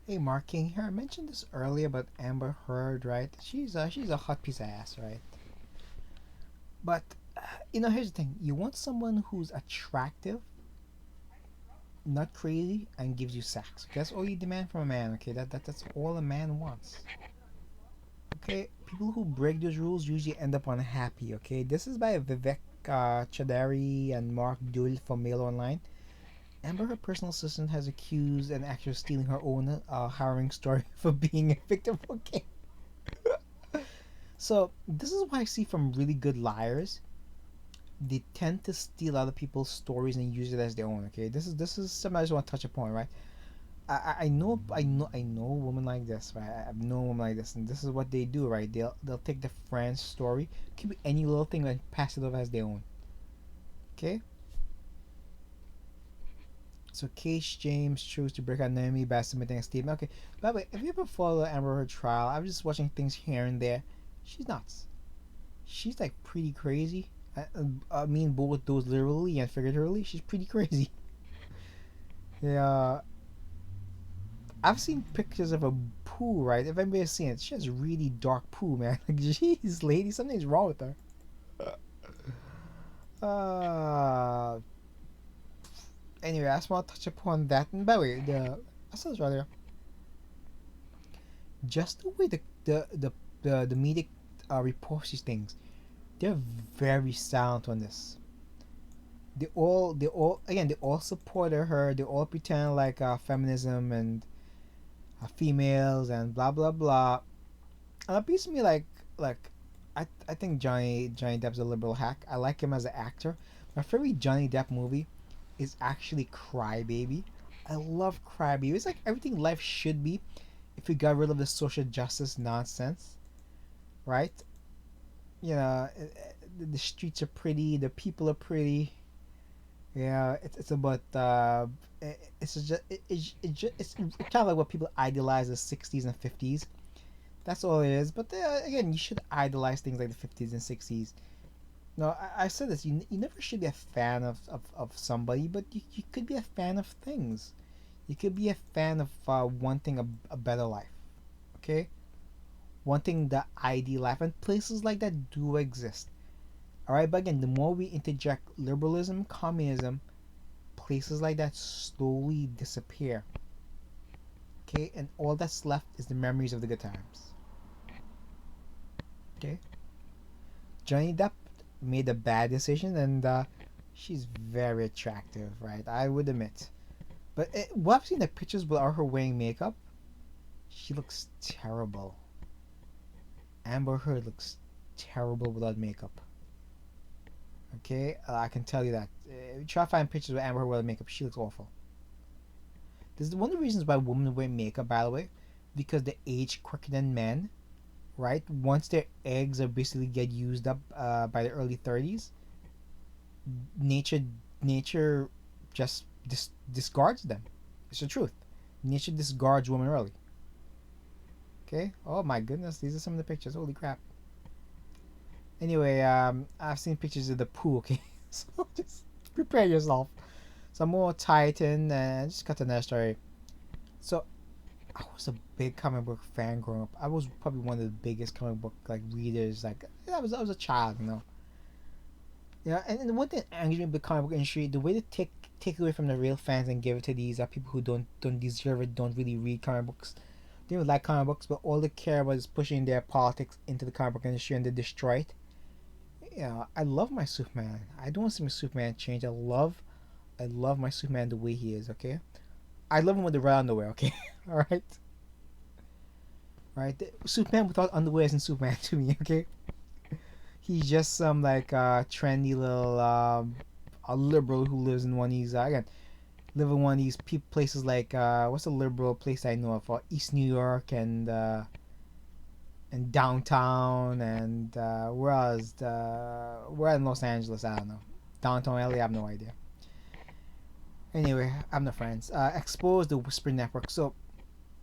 Hey Mark King here. I mentioned this earlier about Amber Heard, right? She's a hot piece of ass, right? But here's the thing: you want someone who's attractive, not crazy, and gives you sex. Okay? That's all you demand from a man. Okay, that's all a man wants. Okay, people who break those rules usually end up unhappy. Okay, this is by Vivek Chadari and Mark Dul from Mail Online. Amber, her personal assistant, has accused an actress of stealing her own harrowing story for being a victim. Okay, so this is why I see from really good liars, they tend to steal other people's stories and use it as their own. Okay, this is something I just want to touch upon, right? I know a woman like this, right? I've known a woman like this, and this is what they do, right? They'll take the friend's story, could be any little thing, and pass it off as their own. Okay, so Case James chose to break out Naomi by submitting a statement. Okay, by the way, if you ever follow Amber Heard trial, I was just watching things here and there. She's nuts. She's like pretty crazy. I mean, both those literally and figuratively. She's pretty crazy. Yeah, I've seen pictures of a poo. Right, if anybody's seen it, she has really dark poo, man. Like, jeez, lady, something's wrong with her. Uh, anyway, I just want to touch upon that. And by the way, I said this earlier. Just the way the media reports these things, they're very silent on this. They all supported her. They all pretend like feminism and females and blah blah blah. And it beats me like I think Johnny Depp's a liberal hack. I like him as an actor. My favorite Johnny Depp movie is actually Crybaby. I love Crybaby. It's like everything life should be if we got rid of the social justice nonsense, right? The streets are pretty, the people are pretty. Yeah, it's about it's just it's kind of like what people idolize the 60s and 50s. That's all it is. But again, you should idolize things like the 50s and 60s. No, I said this. You never should be a fan of somebody, but you could be a fan of things. You could be a fan of wanting a better life. Okay, wanting the ideal life, and places like that do exist. All right, but again, the more we interject liberalism, communism, places like that slowly disappear. Okay, and all that's left is the memories of the good times. Okay, Johnny Depp made a bad decision, and she's very attractive, right? I would admit. But what I've seen the pictures without her wearing makeup, she looks terrible. Amber Heard looks terrible without makeup. Okay, I can tell you that. Try to find pictures of Amber Heard without makeup. She looks awful. This is one of the reasons why women wear makeup, by the way, because they age quicker than men. Right? Once their eggs are basically get used up by the early 30s, nature nature just discards them. It's the truth. Nature discards women early. Okay. Oh my goodness, these are some of the pictures. Holy crap. Anyway, I've seen pictures of the poo. Okay, so just prepare yourself. Some more Titan and just cut to the next story. So I was a big comic book fan growing up. I was probably one of the biggest comic book like readers. Like I was a child, you know. Yeah, and one thing angers me with the comic book industry, the way they take away from the real fans and give it to these people who don't deserve it, don't really read comic books. They don't like comic books, but all they care about is pushing their politics into the comic book industry and they destroy it. Yeah, I love my Superman. I don't want to see my Superman change. I love my Superman the way he is. Okay, I love him with the red underwear. Okay, all right, right. Superman without underwear isn't Superman to me. Okay, he's just some like trendy little a liberal who lives in one of these again live in one of these places like what's a liberal place I know of East New York and downtown and we're in Los Angeles. I don't know, downtown LA. I have no idea. Anyway, I'm the friends. Expose the Whisper Network. So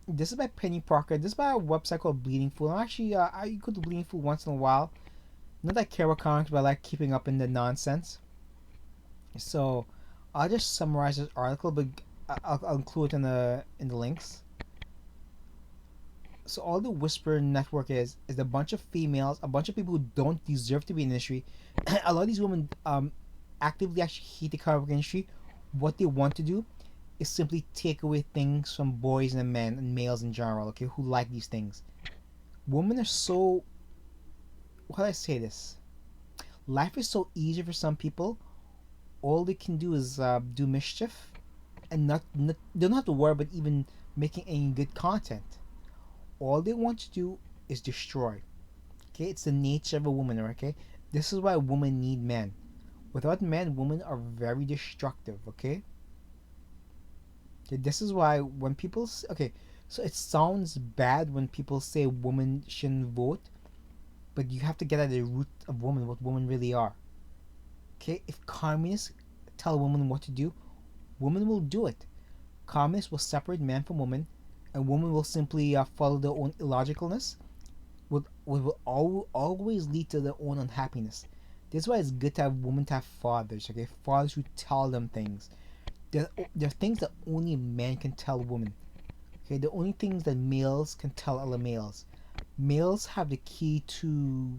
this is by Penny Parker. This is by a website called Bleeding Fool. I'm actually I go to Bleeding Fool once in a while. Not that I care about comics, but I like keeping up in the nonsense. So I'll just summarize this article, but I'll include it in the links. So all the Whisper Network is a bunch of females, a bunch of people who don't deserve to be in the industry. A lot of these women actively actually hate the comic book industry. What they want to do is simply take away things from boys and men and males in general, okay, who like these things. Women are so, how do I say this? Life is so easy for some people. All they can do is do mischief, and not they don't have to worry about even making any good content. All they want to do is destroy. Okay, it's the nature of a woman. Okay, this is why women need men. Without men, women are very destructive. Okay, this is why when people okay, so it sounds bad when people say women shouldn't vote, but you have to get at the root of women, what women really are. Okay, if communists tell women what to do, women will do it. Communists will separate men from women, and women will simply follow their own illogicalness, will always lead to their own unhappiness. This is why it's good to have women to have fathers, okay? Fathers who tell them things. There are things that only men can tell women. Okay, the only things that males can tell other males. Males have the key to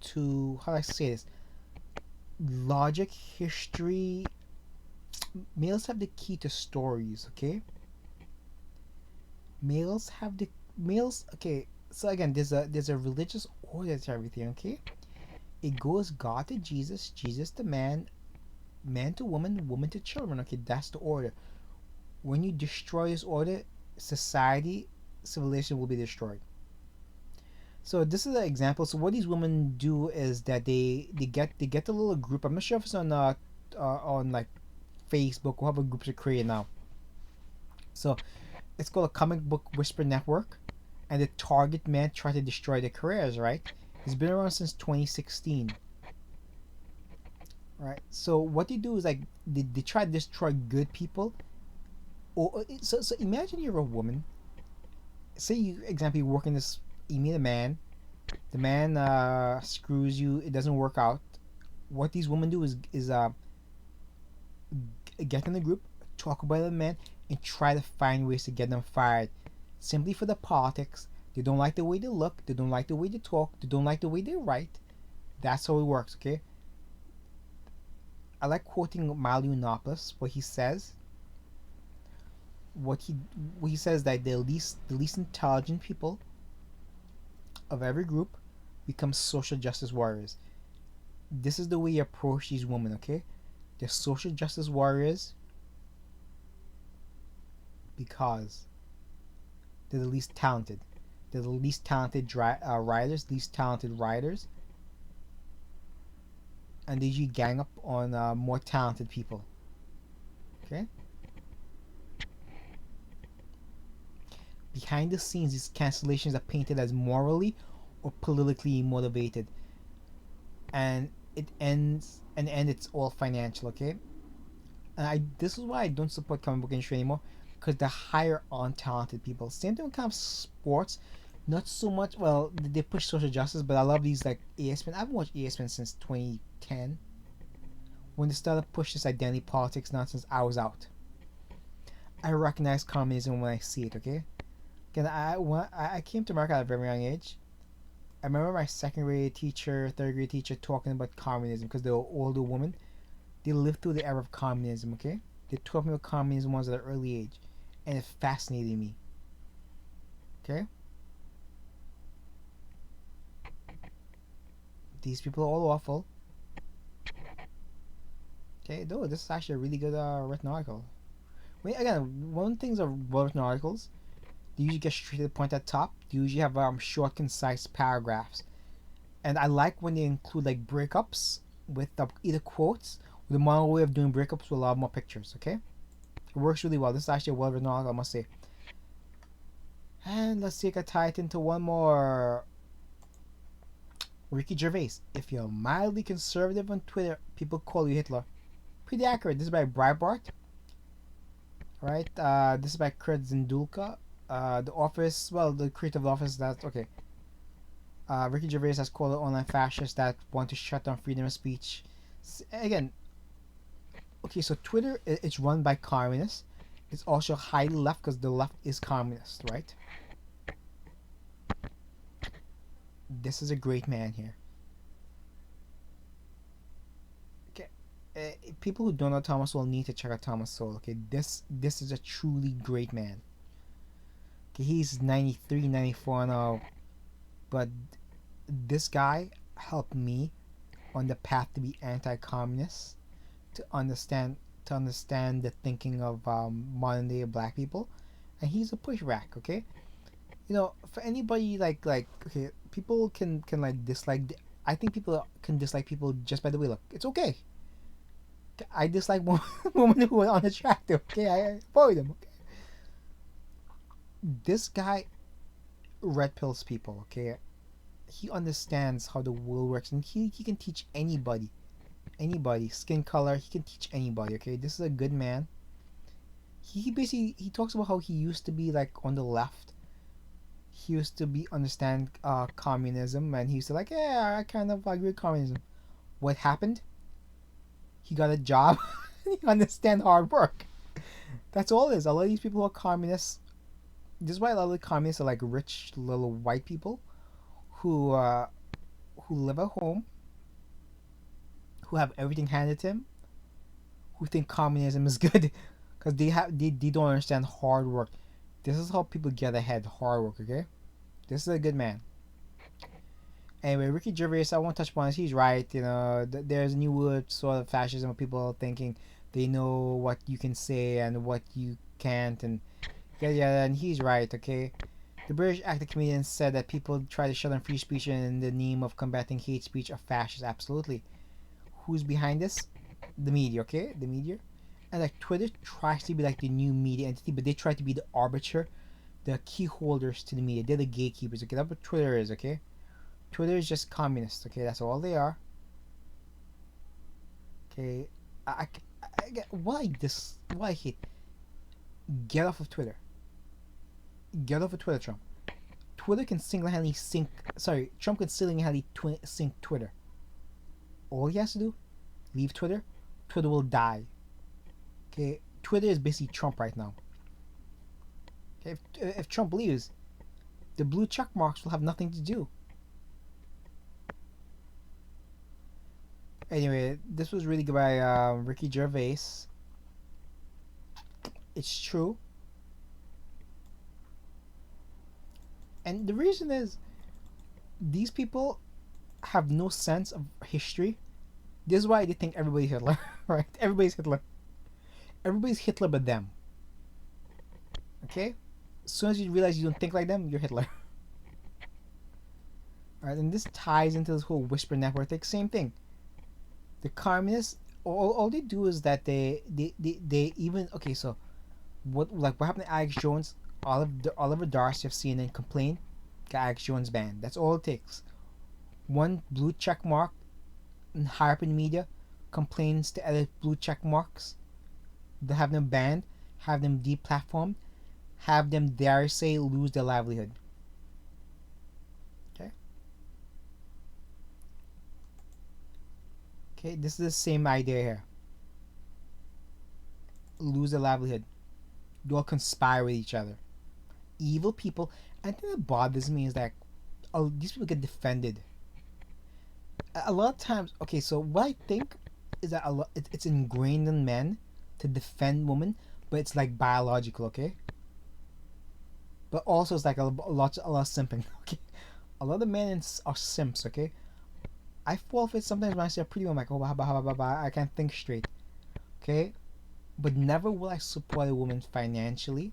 how do I say this? Logic, history. Males have the key to stories, okay? Males have the males okay, so again there's a religious order to everything, okay? It goes God to Jesus, Jesus to man, man to woman, woman to children, okay? That's the order. When you destroy this order, society, civilization will be destroyed. So this is an example. So what these women do is that they get a little group. I'm not sure if it's on like Facebook or have a groups are created now. So it's called a comic book whisper network, and the target men try to destroy their careers. Right? It's been around since 2016. Right? So what they do is like they try to destroy good people. Or so imagine you're a woman. Say you example you work in this. You meet a man. The man screws you. It doesn't work out. What these women do is get in the group, talk about the man, and try to find ways to get them fired. Simply for the politics. They don't like the way they look. They don't like the way they talk. They don't like the way they write. That's how it works, okay? I like quoting Milo Yiannopoulos, what he says. What he says that the least intelligent people of every group become social justice warriors. This is the way you approach these women, okay? They're social justice warriors because they're the least talented. They're the least talented writers, least talented writers, and they usually gang up on more talented people. Okay? Behind the scenes, these cancellations are painted as morally or politically motivated, and it's all financial. Okay, and this is why I don't support comic book industry anymore, because they hire untalented people. Same thing with kind of sports, not so much. Well, they push social justice, but I love these like ESPN. I haven't watched ESPN since 2010 when they started to push this identity politics nonsense. I was out. I recognize communism when I see it. Okay, again, I came to America at a very young age. I remember my second grade teacher, third grade teacher talking about communism because they were older women. They lived through the era of communism, okay? They taught me what communism was at an early age, and it fascinated me. Okay? These people are all awful. Okay, though, this is actually a really good written article. Wait, again, one of the things of well-written articles, they usually get straight to the point at the top. They usually have short, concise paragraphs. And I like when they include like breakups with either quotes or the modern way of doing breakups with a lot more pictures, okay? It works really well. This is actually a well-written article, I must say. And let's see if I can tie it into one more. Ricky Gervais. If you're mildly conservative on Twitter, people call you Hitler. Pretty accurate. This is by Breitbart. Right? This is by Kurt Zindulka. The Office, well, the creative office, that's okay. Ricky Gervais has called it online fascists that want to shut down freedom of speech. Again, okay, so Twitter, it's run by communists. It's also highly left because the left is communist, right? This is a great man here. Okay. People who don't know Thomas Sowell need to check out Thomas Sowell. Okay, this is a truly great man. Okay, he's 93, 94 now, but this guy helped me on the path to be anti-communist, to understand the thinking of modern day black people, and he's a pushback. Okay, for anybody okay, people can like dislike. I think people can dislike people just by the way they look. It's okay. I dislike women who are unattractive. Okay, I avoid them. Okay, this guy red pills people. Okay, he understands how the world works, and he can teach anybody skin color. He can teach anybody. Okay, this is a good man. He basically he talks about how he used to be like on the left. He used to be understand communism, and he used to like, yeah, I kind of agree with communism. What happened? He got a job. He understand hard work. That's all it is. A lot of these people who are communists. This is why a lot of the communists are like rich little white people who live at home, who have everything handed to them, who think communism is good because they don't understand hard work. This is how people get ahead. Hard work. Okay, this is a good man. Anyway, Ricky Gervais, I won't touch upon this. He's right. There's a new sort of fascism of people thinking they know what you can say and what you can't, and yeah, and he's right. Okay, the British actor comedian said that people try to shut down free speech in the name of combating hate speech are fascists. Absolutely. Who's behind this? The media. Okay, the media, and like Twitter tries to be like the new media entity, but they try to be the arbiter, the key holders to the media. They're the gatekeepers. Okay, that's what Twitter is. Okay. Twitter is just communist, okay? That's all they are. Okay, I get why I hate. Get off of Twitter. Get off of Twitter, Trump. Twitter can single-handedly sink. Sorry, Trump can single-handedly sink Twitter. All he has to do, leave Twitter. Twitter will die. Okay, Twitter is basically Trump right now. Okay, if Trump leaves, the blue check marks will have nothing to do. Anyway, this was really good by Ricky Gervais. It's true. And the reason is, these people have no sense of history. This is why they think everybody's Hitler, right? Everybody's Hitler. Everybody's Hitler but them. Okay? As soon as you realize you don't think like them, you're Hitler. Alright, and this ties into this whole whisper network thing. Same thing. The communists, all they do is that they even okay. So what happened to Alex Jones? Oliver Darcy of CNN complained, got Alex Jones banned. That's all it takes. One blue check mark in higher up in the media complains to other blue check marks. They have them banned, have them deplatformed, have them, dare I say, lose their livelihood. Okay, this is the same idea here. Lose their livelihood. You all conspire with each other. Evil people. And the thing that bothers me is that these people get defended. A lot of times, okay, so what I think is that it's ingrained in men to defend women, but it's like biological, okay? But also it's like a lot of simping, okay? A lot of men are simps, okay? I fall for it sometimes when I see a pretty woman, I'm like, oh, I can't think straight. Okay? But never will I support a woman financially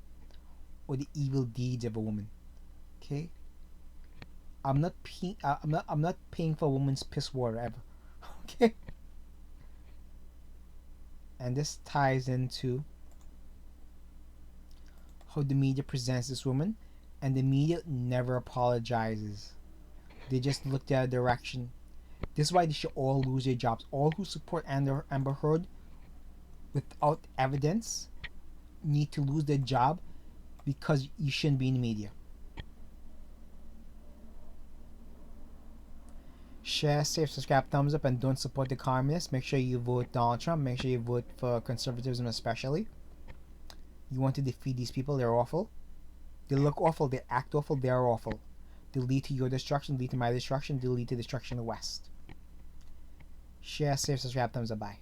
or the evil deeds of a woman. Okay? I'm not paying for a woman's piss water ever. Okay? And this ties into how the media presents this woman, and the media never apologizes. They just look the other direction. This is why they should all lose their jobs. All who support Amber Heard without evidence need to lose their job because you shouldn't be in the media. Share, save, subscribe, thumbs up, and don't support the communists. Make sure you vote Donald Trump. Make sure you vote for conservatism especially. You want to defeat these people. They're awful. They look awful. They act awful. They're awful. They'll lead to your destruction, lead to my destruction, they'll lead to destruction of the West. Share, save, subscribe, thumbs up, bye.